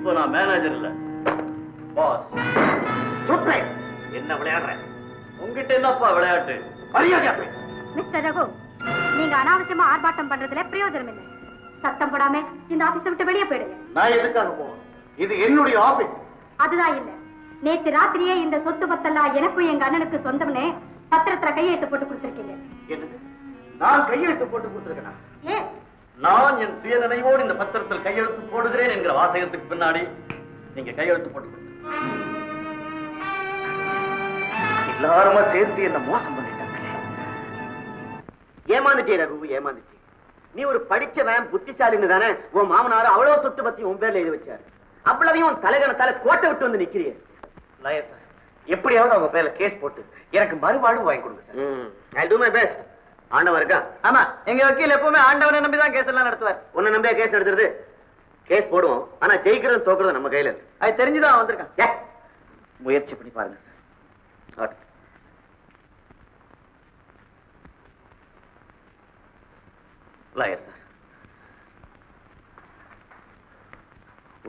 இப்போ நான் மேனேஜர் இல்ல, பாஸ். சொல்றேன், என்ன விளையாடுற? உங்ககிட்ட என்னப்பா விளையாட்டு? மரியாதையா பேசு. மிஸ்டர் ரகு, நீங்க அனாவசியமா ஆர்ப்பாட்டம் பண்றதுல பிரயோஜனம் இல்லை. சத்தம் போடாம இந்த ஆபீஸை விட்டு வெளியே போயிடுங்க. நான் எதுக்காக போவேன்? இது என்னுடைய ஆபீஸ். அதுதான் இல்ல, நேத்து ராத்திரியே இந்த சொத்து பத்தெல்லாம் எனக்கும் எங்க அண்ணனுக்கு சொந்தம்னு பத்திரத்துல கையெழுத்து போட்டு கொடுத்திருக்கீங்க. என்னது? நான் கையெழுத்து போட்டு கொடுத்திருக்கேன்? ஏன்? நான் என் சுயநினைவோடு இந்த பத்திரத்தில் கையெழுத்து போடுகிறேன் என்கிற வாசகத்துக்கு பின்னாடி நீங்க கையெழுத்து போட்டு எல்லாருமா சேர்த்து என்ன மோசம் பண்ணிட்டாங்க. ஏமாந்துட்டே ரகு, ஏமாந்துட்டே. நீ ஒரு படிச்சவன், புத்திசாலின்னு தானே உன் மாமனார் அவ்வளவு சொத்து பத்தி உன் பேர்ல எழுதி வச்சாரு. அவ்வளவையும் உன் தலைகணத்தால கோட்டை விட்டு வந்து நிக்கிறிய. லாயர் சார், எப்படியாவது அவங்க பேர்ல கேஸ் போட்டு எனக்கு மறுவாழ்வு வாங்கி கொடுங்க sir. I to my best. ஆண்டவன் இருக்கா? ஆமா, எங்க வக்கீல் எப்பவுமே ஆண்டவனை நம்பிதான் கேஸ் எல்லாம் நடத்துவார். உன்னை நம்பியா கேஸ் நடத்துறது? கேஸ் போடுவோம், ஆனா ஜெயிக்கிறது தோக்குறது நம்ம கையில இருக்கு. அது தெரிஞ்சுதான் வந்திருக்கான். முயற்சி பண்ணி பாருங்க சார். லாயர் சார்,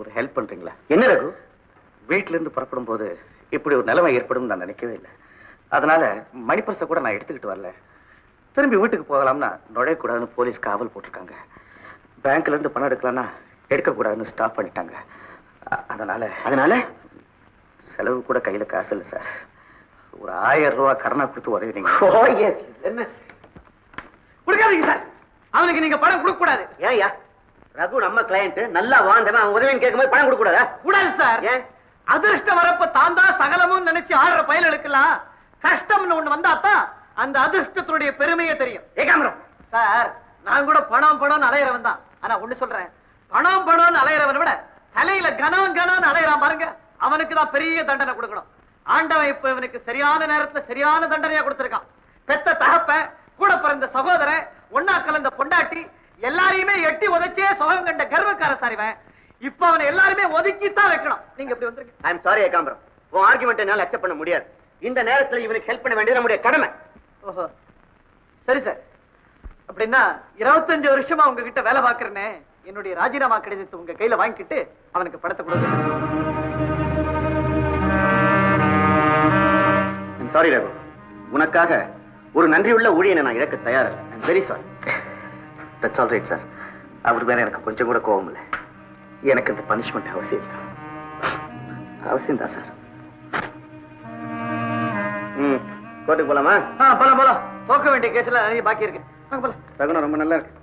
ஒரு ஹெல்ப் பண்றீங்களா? என்ன ரகு? வீட்டுல இருந்து புறப்படும் போது இப்படி ஒரு நிலைமை ஏற்படும் நான் நினைக்கவே இல்லை. அதனால மணிப்பர்சை கூட நான் எடுத்துக்கிட்டு வரல. திரும்பி வீட்டுக்கு போகலாம்னா நுழையக்கூடாதுன்னு போலீஸ் காவல் போட்டிருக்காங்க. பேங்க்ல இருந்து பணம் எடுக்கலாம்னா எடுக்கக்கூடாதுன்னு ஸ்டாப் பண்ணிட்டாங்க. அதனால செலவு கூட கையில காசு இல்லை சார். ஒரு 1000 ரூபாய் கடனா கொடுத்து உதவினீங்க. என்ன கொடுக்காதீங்க சார், அவனுக்கு நீங்க பணம் கொடுக்க கூடாது. ஏன்யா? ரகு நம்ம கிளையண்ட், நல்லா வாழ்ந்தவன், அவன் உதவின்னு கேட்கும்போது பணம் கொடுக்க கூடாதா? கூடாது சார். ஏன்? அதிர்ஷ்டம் வரப்ப தான் தான் சகலமும் நினைச்சு ஆடுற பயலுக்கெல்லாம் கஷ்டம்னு ஒண்ணு வந்தாத்தான் அந்த அதிர்ஷ்டத்துடைய பெருமையே தெரியும். ஏகாம்பரம் சார், நான் கூட பணம் பணம்னு அலையிறவன் தான். ஆனா ஒண்ணு சொல்றேன், பணம் பணம்னு அலையிறவனை விட தலையில கனம் கனம்னு அலையிறான் பாருங்க, அவனுக்கு தான் பெரிய தண்டனை கொடுக்கணும். ஆண்டவன் இப்ப இவனுக்கு சரியான நேரத்துல சரியான தண்டனையா கொடுத்திருக்கான். பெத்த தகப்பன், கூட பிறந்த சகோதரன், ஒன்னா கலந்த பொண்டாட்டி எல்லாரையுமே எட்டி உதைச்சே சுகம் கண்ட கர்வக்கார சாரிவன். இப்ப அவனை எல்லாருமே ஒதுக்கித்தான் வைக்கணும். நீங்க இப்படி வந்துருங்க. ஐ எம் சாரி ஏகாம்பரம், உன் ஆர்குமெண்ட் என்னால அக்செப்ட் பண்ண முடியாது. இந்த நேரத்துல இவனுக்கு ஹெல்ப் பண்ண வேண்டியது நம்முடைய கடமை. ஓஹோ, சரி சார். அப்படின்னா 25 வருஷமா உங்ககிட்ட வேலை பாக்குறேன்னு என்னுடைய ராஜினாமா கடிதத்தை உங்க கையில வாங்கிக்கிட்டு அவனுக்கு பணத்தை கொடுங்க. சாரி ரகு, உனக்காக ஒரு நன்றியுள்ள ஊழியனை நான் இழக்க தயாரில்லை. I am very sorry. That's all right sir. அவர் மேல எனக்கு கொஞ்சம் கூட கோபம் இல்லை. எனக்கு இந்த பனிஷ்மெண்ட் அவசியம் தான் சார். கோர்ட்டுக்கு போலாமா? போலாம் போலாம். தோக்க வேண்டிய கேஸ்ல நிறைய பாக்கி இருக்கு. போலாம். சகுனம் ரொம்ப நல்லா இருக்கு.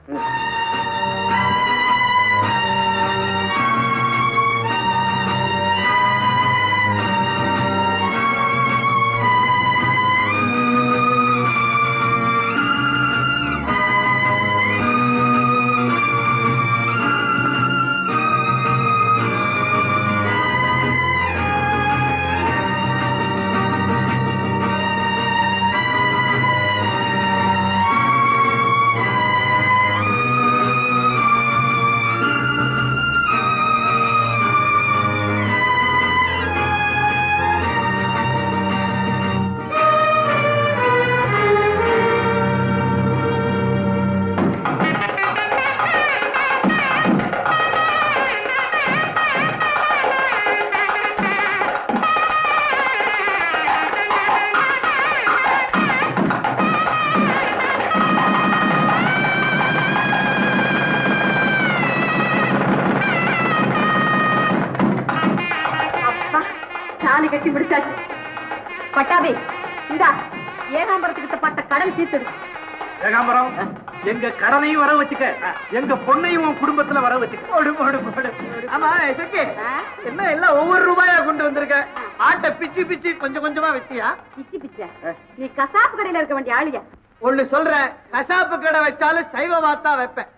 கட்டி முடிச்சாச்சு. பட்டாபி, இந்த ஏகாம்பரத்துக்கிட்ட பட்ட கடன் தீர்த்துடு. ஏகாம்பரம், எங்க கடனையும் வர வச்சுக்க, எங்க பொண்ணையும் குடும்பத்துல வர வச்சுக்க. ஆமா, என்ன எல்லாம் ஒவ்வொரு ரூபாயா கொண்டு வந்திருக்க? ஆட்டை பிச்சு பிச்சு கொஞ்சம் கொஞ்சமா வச்சியா? பிச்சு பிச்ச? நீ கசாப்பு கடையில இருக்க வேண்டிய ஆளியா? ஒண்ணு சொல்றேன், கசாப்பு கடை வச்சாலும் சைவமாத்தான் வைப்பேன்.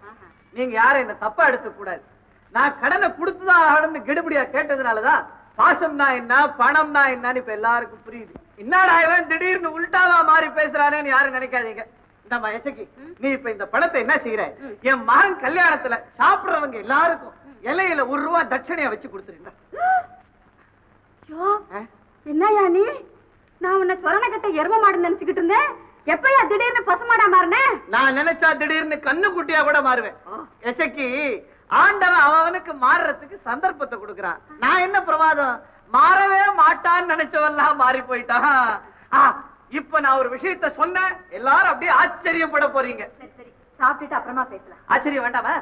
நீங்க யாரும் என்ன தப்பா எடுத்துக்க கூடாது. நான் கடனை கொடுத்துதான் ஆகணும்னு கெடுபடியா கேட்டதுனாலதான் பாசம்னா என்ன, பணம்னா என்னன்னு இப்ப எல்லாருக்கும் புரியுது. என்னடா இவன் திடீர்னு உள்டாவா மாறி பேசுறானேன்னு யாரும் நினைக்காதீங்க. நம்ம எசக்கி, நீ இப்ப இந்த பணத்தை என்ன செய்யற? என் மகன் கல்யாணத்துல சாப்பிடுறவங்க எல்லாருக்கும் இலையில 1 ரூபா தட்சணையா வச்சு கொடுத்துருங்க. என்னையா நீ? நான் உன்னை சொரணக்கட்ட எரும மாடு நினைச்சுக்கிட்டு இருந்தேன். எப்பயா திடீர்னு பசுமாடா மாறினேன்? நான் நினைச்சா திடீர்னு கண்ணு குட்டியா கூட மாறுவேன். எசக்கி, ஆண்டவன் அவனுக்கு மாறுறதுக்கு சந்தர்ப்பத்தை கொடுக்கறான். நான் என்ன பிரமாதம், மாறவே மாட்டான்னு நினைச்சவெல்லாம் மாறி போயிட்டான். இப்ப நான் ஒரு விஷயத்த சொன்னேன், எல்லாரும் அப்படியே ஆச்சரியப்பட போறீங்க. சரி சாப்பிட்டுட்டு அப்புறமா பேசலாம். ஆச்சரியம் வேண்டாமா?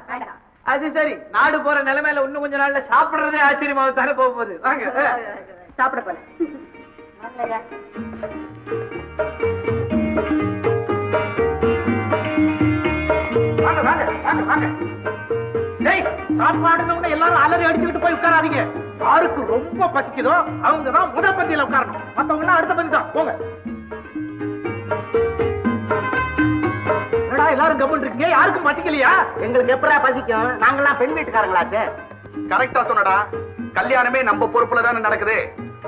அது சரி, நாடு போற நிலைமையில இன்னும் கொஞ்ச நாள்ல சாப்பிடுறதே ஆச்சரியமாக தானே போக போகுது. வாங்க சாப்பிட போல. வாங்க வாங்க வாங்க வாங்க. டேய், சாப்பாடுன்னு எல்லாரும் அலறி அடிச்சுக்கிட்டு போய் உட்காராதீங்க. யாருக்கு ரொம்ப பசிக்குதோ அவங்க தான் முதல் பந்தியில உட்காரணும், மத்தவங்க எல்லாம் அடுத்த பந்தி தான். போங்க. எல்லாரும் கவனம் இருக்கீங்க, யாருக்கும் பசிக்கலையா? எங்களுக்கு எப்படா பசிக்கும், நாங்கெல்லாம் பெண் வீட்டுக்காரங்களாச்சே. கரெக்டா சொன்னடா. கல்யாணமே நம்ம பொறுப்புல தானே நடக்குது.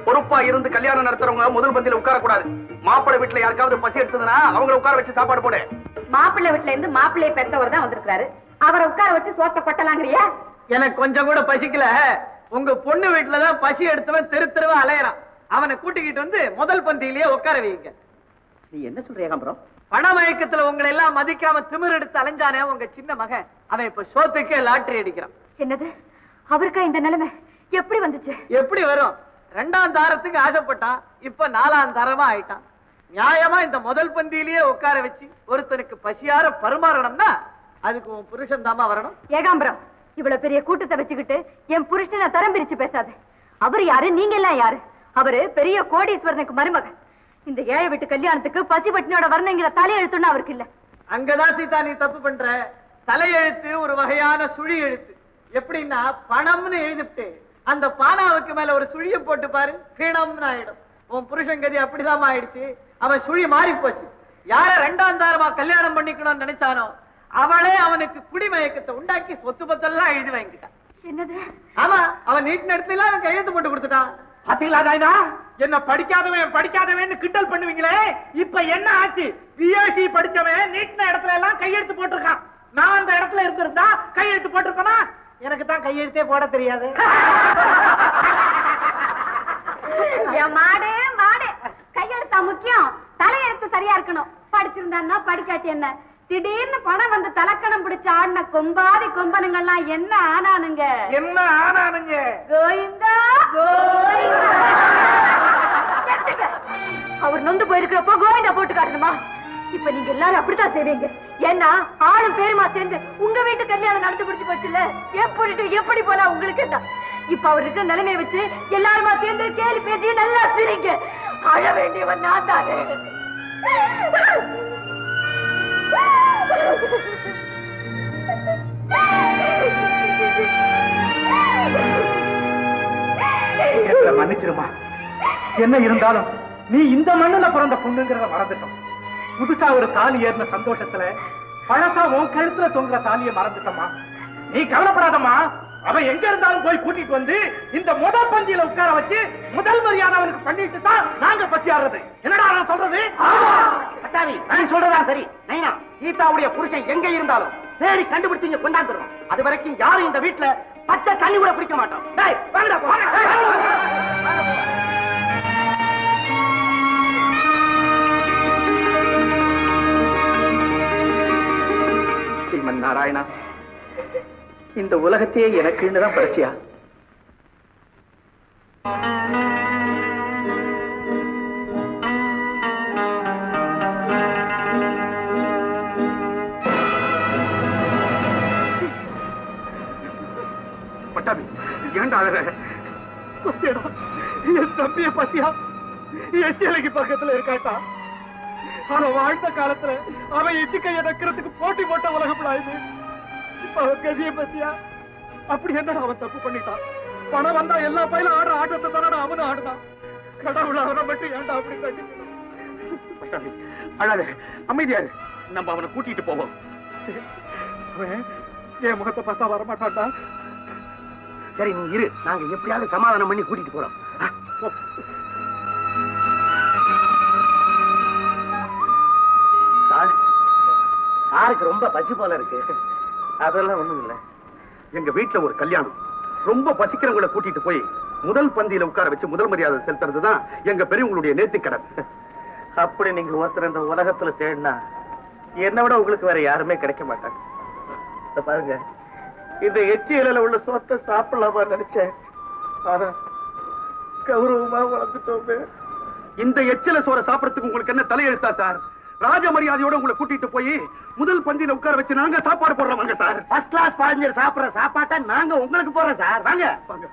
பொறுப்பா இருந்து கல்யாணம் நடத்துறவங்க முதல் பந்தியில உட்கார கூடாது. மாப்பிள்ளை வீட்டுல யாருக்காவது பசி எடுத்ததுன்னா அவங்களை உட்கார வச்சு சாப்பாடு போடு. மாப்பிள்ளை வீட்டுல இருந்து மாப்பிள்ளையை பெற்றவர் தான் வந்திருக்காரு, அவரை உட்கார வச்சு சோத்த கொட்டலாங்கிறியா? எனக்கு கொஞ்சம் கூட பசிக்கல. உங்க பொண்ணு வீட்டுலதான் பசி எடுத்தவன் தெரு தெருவா அலையறான். அவனை கூட்டிக்கிட்டு வந்து முதல் பந்தியிலேயே உட்கார வைங்க. நீ என்ன சொல்றியா கம்பரம்? பண மயக்கத்துல உங்களை எல்லாம் மதிக்காம திமிர் எடுத்து அலைஞ்சானே உங்க சின்ன மகன், அவன் இப்ப சோத்துக்கே லாட்டரி அடிக்கிறான். என்னது, அவருக்கா இந்த நிலைமை? எப்படி வந்துச்சு? எப்படி வரும்? 2ஆம் தாரத்துக்கு ஆசைப்பட்டான், இப்ப 4ஆம் தாரமா ஆயிட்டான். நியாயமா இந்த முதல் பந்தியிலேயே உட்கார வச்சு ஒருத்தனுக்கு பசியார பரிமாறணும்னா அதுக்கு உன் புருஷன் தாமா வரணும். ஏகாம்பரம், இவ்வளவு பெரிய கூட்டத்தை வச்சுக்கிட்டு என் புருஷனை தரம் பிரிச்சு பேசாது. அவர் யாரு, நீங்க எல்லாம் யாரு? அவரு பெரிய கோடீஸ்வரனுக்கு மருமகன். இந்த ஏழை வீட்டு கல்யாணத்துக்கு பசி பட்டினியோட வரணுங்கிற தலையெழுத்துன்னு அவருக்கு இல்ல. அங்கதான் சீதா நீ தப்பு பண்ற. தலையெழுத்து ஒரு வகையான சுழி எழுத்து. எப்படின்னா பணம்னு எழுதிட்டு அந்த பானாவுக்கு மேல ஒரு சுழிய போட்டு பாரு, கீணம்னு ஆயிடும். உன் புருஷன் கதி அப்படிதான் ஆயிடுச்சு. அவன் சுழி மாறி போச்சு. யார 2ஆம் தாரமா கல்யாணம் பண்ணிக்கணும்னு நினைச்சானோ அவளே அவனுக்கு குடிமயக்கத்தை உண்டாக்கி சொத்து பத்தெல்லாம் எழுதி வாங்கிட்டான். என்னது? ஆமா, அவன் நீட் நடத்தில அவன் கையெழுத்து போட்டு கொடுத்துட்டான். பாத்தீங்களா தாய்னா, என்ன படிக்காதவன் படிக்காதவன் கிண்டல் பண்ணுவீங்களே, இப்ப என்ன ஆச்சு? பிஎஸ்சி படிச்சவன் நீட்ன இடத்துல எல்லாம் கையெழுத்து போட்டிருக்கான். நான் அந்த இடத்துல இருந்திருந்தா கையெழுத்து போட்டிருக்கேனா? எனக்கு தான் கையெழுத்தே போட தெரியாது. மாடு மாடு, கையெழுத்தா முக்கியம், தலையெழுத்து சரியா இருக்கணும். படிச்சிருந்தான்னா படிக்காட்டி என்ன? திடீர்னு பணம் வந்து தலக்கணம் பிடிச்ச ஆடின கொம்பாதி கொம்பனுங்கெல்லாம் என்ன ஆனானுங்க? என்ன ஆனானுங்க? கோவிந்தா கோவிந்தா. அவர் நொந்து போயிருக்கிறப்போ கோவிந்தா போட்டு காட்டணுமா? இப்ப நீங்க எல்லாரும் அப்படித்தான் செய்வீங்க. ஏன்னா ஆளும் பேருமா சேர்ந்து உங்க வீட்டு கல்யாணம் நடந்து பிடிச்சு போச்சுல்ல. எப்படி போனா உங்களுக்கு என்ன? இப்ப அவர் இருக்கிற நிலைமையை வச்சு எல்லாருமா சேர்ந்து கேலி பேசி நல்லா சிரிங்க. அழ வேண்டியவன் நான் தானே. மன்னிச்சிருமா. என்ன இருந்தாலும் நீ இந்த மண்ணுல பிறந்த பொண்ணுங்கிறத மறந்துட்டோம். புதுசா ஒரு தாலி ஏறின சந்தோஷத்துல பழசா உன் கழுத்துல தொங்குற தாலியை மறந்துட்டோமா. நீ கவலைப்படாதம்மா. அவன் எங்க இருந்தாலும் போய் கூட்டிட்டு வந்து இந்த முதல் பந்தியில உட்கார வச்சு முதல் மரியாதை அவனுக்கு பண்ணிட்டு தான் நாங்க பசியாடுறது. என்னடா நான் சொல்றது? பட்டாவி, நீ சொல்றதான் சரி. நைனா, சீதாவுடைய புருஷன் எங்க இருந்தாலும் தேடி கண்டுபிடிச்சு இங்க கொண்டாந்துருவோம். அது வரைக்கும் யாரும் இந்த வீட்டுல பச்சை தண்ணி கூட பிடிக்க மாட்டோம். ஸ்ரீமன் நாராயணா, இந்த உலகத்தையே எனக்குன்னு தான் படைச்சியா? பட்டாபி, ஏண்டா அழற? என் தம்பிய பத்தியா என் சிலைக்கு பக்கத்துல இருக்காட்டா. அவன் வாழ்ந்த காலத்துல அவன் எச்சிக்கைய நக்கிறதுக்கு போட்டி போட்ட உலகம் ஆயுது. இப்ப அவன் கதிய பத்தியா? அப்படி என்னடா அவன் தப்பு பண்ணிட்டான்? பணம் வந்தா எல்லா பயிலும் ஆடுற ஆட்டத்தை தானடா அவனும் ஆடுதான். கடவுள் அவனை மட்டும் ஏண்டா அப்படி கண்டிக்கணும்? அழாத, அமைதியாரு. நம்ம அவனை கூட்டிட்டு போவோம். அவன் என் முகத்தை பார்த்தா வரமாட்டான்டா. சரி, நீ இரு, நாங்க எப்படியாவது சமாதானம் பண்ணி கூட்டிட்டு போறோம். சாருக்கு ரொம்ப பசி போல இருக்கு. அதெல்லாம் ஒண்ணும் இல்ல. எங்க வீட்டுல ஒரு கல்யாணம். ரொம்ப பசிக்கிறவங்களை கூட்டிட்டு போய் முதல் பந்தியில உட்கார வச்சு முதல் மரியாதை செலுத்துறதுதான் எங்க பெரியவங்களுடைய நேர்த்திக்கடன். அப்படி நீங்க ஒருத்தர் இந்த உலகத்துல தேடினா என்னை விட உங்களுக்கு வேற யாருமே கிடைக்க மாட்டாங்க. பாருங்க, இந்த எச்சி இலையில உள்ள சோத்தை சாப்பிடலாமா நினைச்சேன். ஆனா கௌரவமா வளர்ந்துட்டோமே. இந்த எச்சில சோறை சாப்பிடறதுக்கு உங்களுக்கு என்ன தலையெழுத்தா சார்? ராஜ மரியாதையோட உங்களை கூட்டிட்டு போய் முதல் பந்தியில உட்கார வச்சு நாங்க சாப்பாடு போடுறோம் சார். ஃபர்ஸ்ட் கிளாஸ் பாஞ்சர் சாப்பிடுற சாப்பாட்டை நாங்க உங்களுக்கு போடுறோம் சார். வாங்க வாங்க.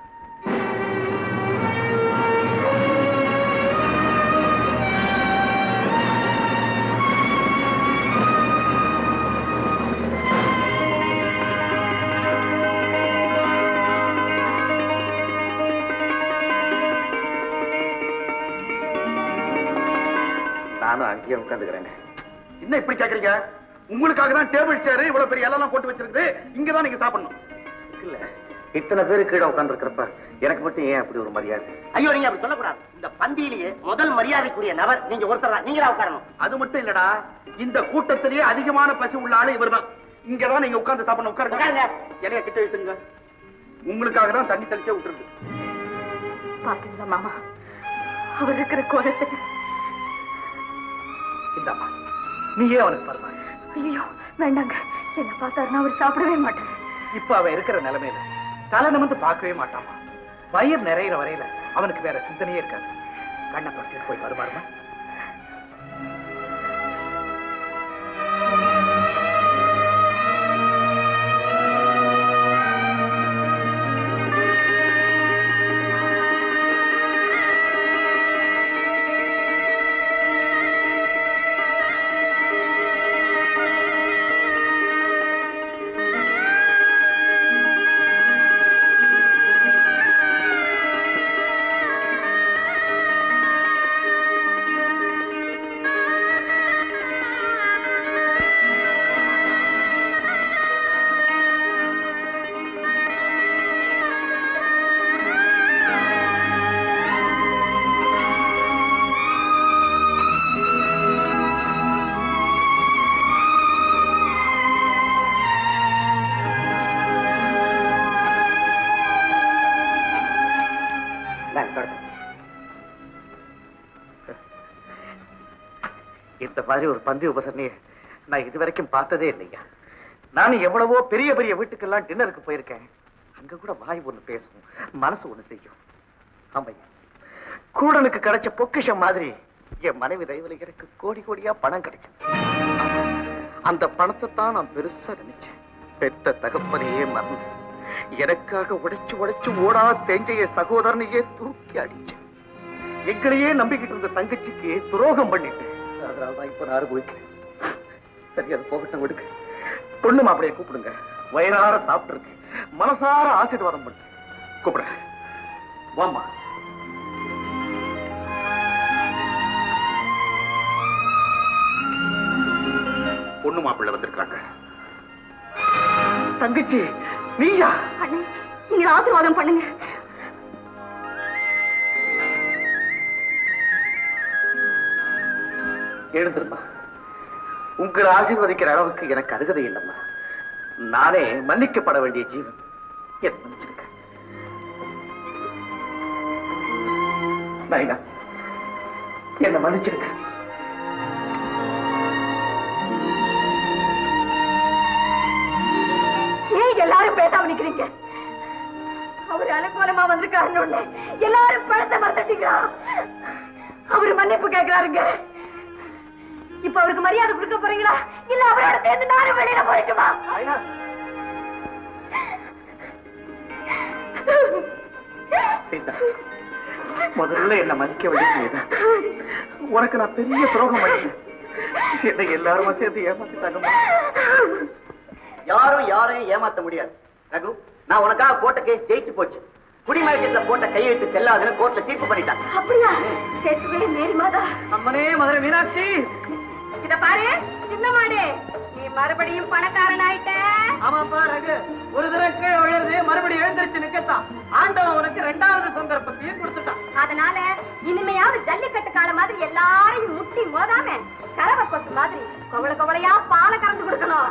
நானும் அங்கேயே உட்காந்துக்கிறேன். என்ன இப்படி கேக்குறீங்க? உங்களுக்காக தான் டேபிள் சேர் இவ்வளவு பெரிய எல்லாம் போட்டு வச்சிருக்கு. இங்கதான் நீங்க சாப்பிடணும். இல்ல இத்தனை பேரு கீழே உட்கார்ந்து இருக்கிறப்ப எனக்கு மட்டும் ஏன் அப்படி ஒரு மரியாதை? ஐயோ நீங்க அப்படி சொல்லக்கூடாது. இந்த பந்தியிலேயே முதல் மரியாதைக்குரிய நபர் நீங்க ஒருத்தர் தான். நீங்களா உட்காரணும். அது மட்டும் இல்லடா, இந்த கூட்டத்திலேயே அதிகமான பசி உள்ள ஆளு இவர்தான். இங்கதான் நீங்க உட்கார்ந்து சாப்பிடணும். உட்காருங்க. இலைய கிட்ட இழுத்துங்க. உங்களுக்காக தான் தண்ணி தெளிச்சே விட்டுருக்கு. பாத்தீங்களா மாமா, அவர் இருக்கிற கோலத்தை. இந்தாமா, நீயே அவனுக்கு பரவாயில்ல. ஐயோ வேண்டாங்க, என்ன பார்த்தாருன்னா அவர் சாப்பிடவே மாட்டார். இப்ப அவன் இருக்கிற நிலைமையில தலை நிமிர்ந்து பார்க்கவே மாட்டாமா. வயிறு நிறையிற வரையில அவனுக்கு வேற சிந்தனையே இருக்காது. கண்ணை தொடச்சிட்டு போய் வருவாருமா. இந்த மாதிரி ஒரு பந்தி உபசரணையை நான் இதுவரைக்கும் பார்த்ததே இல்லையா. நானும் எவ்வளவோ பெரிய பெரிய வீட்டுக்கெல்லாம் டின்னருக்கு போயிருக்கேன். அங்க கூட வாய் ஒண்ணு பேசும், மனசு ஒண்ணு செய்யும். ஆமையா, கூடனுக்கு கிடைச்ச பொக்கிஷம் மாதிரி என் மனைவி தயவுல எனக்கு கோடி கோடியா பணம் கிடைச்சது. அந்த பணத்தை தான் நான் பெருசா நினைச்சேன். பெத்த தகப்பனையே மறந்து எனக்காக உடைச்சு உடைச்சு ஓடா தேஞ்சைய சகோதரனையே தூக்கி அடிச்சேன். எங்களையே நம்பிக்கிட்டு இருந்த தங்கச்சிக்கு துரோகம் பண்ணிட்டேன். அதனாலதான் இப்ப நான் அனுபவிக்கிறேன். சரி, அது போகட்டும், விடுங்க. பொண்ணு மாப்பிளைய கூப்பிடுங்க. வயிறார சாப்பிட்டு இருக்கு, மனசார ஆசீர்வாதம் பண்ணு. கூப்பிடுறேன். வாமா. பொண்ணு மாப்பிள்ளை வந்திருக்காங்க. தங்கச்சி நீயா? அண்ணே, நீங்க ஆசீர்வாதம் பண்ணுங்க. எழுந்துருமா. உங்களை ஆசீர்வதிக்கிற அளவுக்கு எனக்கு அருகதை இல்லம்மா. நானே மன்னிக்கப்பட வேண்டிய ஜீவன். என்ன மன்னிச்சிருக்க. நைனா, என்ன மன்னிச்சிருக்க. ஏன் எல்லாரும் பேசாம நிக்கிறீங்க? அவரு அலங்கோலமா வந்திருக்காருன்னு எல்லாரும் பழத்தை மறந்துட்டீங்களா? அவரு மன்னிப்பு கேட்கிறாருங்க. இப்ப அவருக்கு மரியாதை கொடுக்க போறீங்களா, இல்ல அவரோட சேர்ந்து நானும் வெளியில போயிட்டுமா? சீதா, முதல்ல என்ன மன்னிக்க வேண்டியது. உனக்கு நான் பெரிய துரோகம் பண்ணேன். என்னை எல்லாருமா சேர்ந்து ஏமாத்திட்டாங்கம்மா. யாரும் யாரையும் ஏமாத்த முடியாது. ரகு, நான் உனக்காக போட்ட கேஸ் ஜெயிச்சு போச்சு. குடிமயக்கத்துல போட்ட கையெழுத்து செல்லாதுன்னு கோர்ட்ல தீர்ப்பு பண்ணிட்டாங்க. அப்படியா? கேட்கவே மேரி மாதா. அம்மனே மதுரை மீனாட்சி, இத பாரு சின்ன மாடு, நீ மறுபடியும் பணக்காரன் ஆயிட்ட. ஆமாப்பா ரகு, ஒரு தடவை விழுது மறுபடியும் எழுந்திருச்சு நிக்கத்தான். ஆண்டவன் உனக்கு 2வது சந்தர்ப்பத்தையும் கொடுத்துட்டான். அதனால இனிமையாவது ஜல்லிக்கட்டு கால மாதிரி எல்லாரையும் முட்டி மோதாம கரவ பசு மாதிரி கவலை கவலையா பாலை கறந்து கொடுக்கணும்.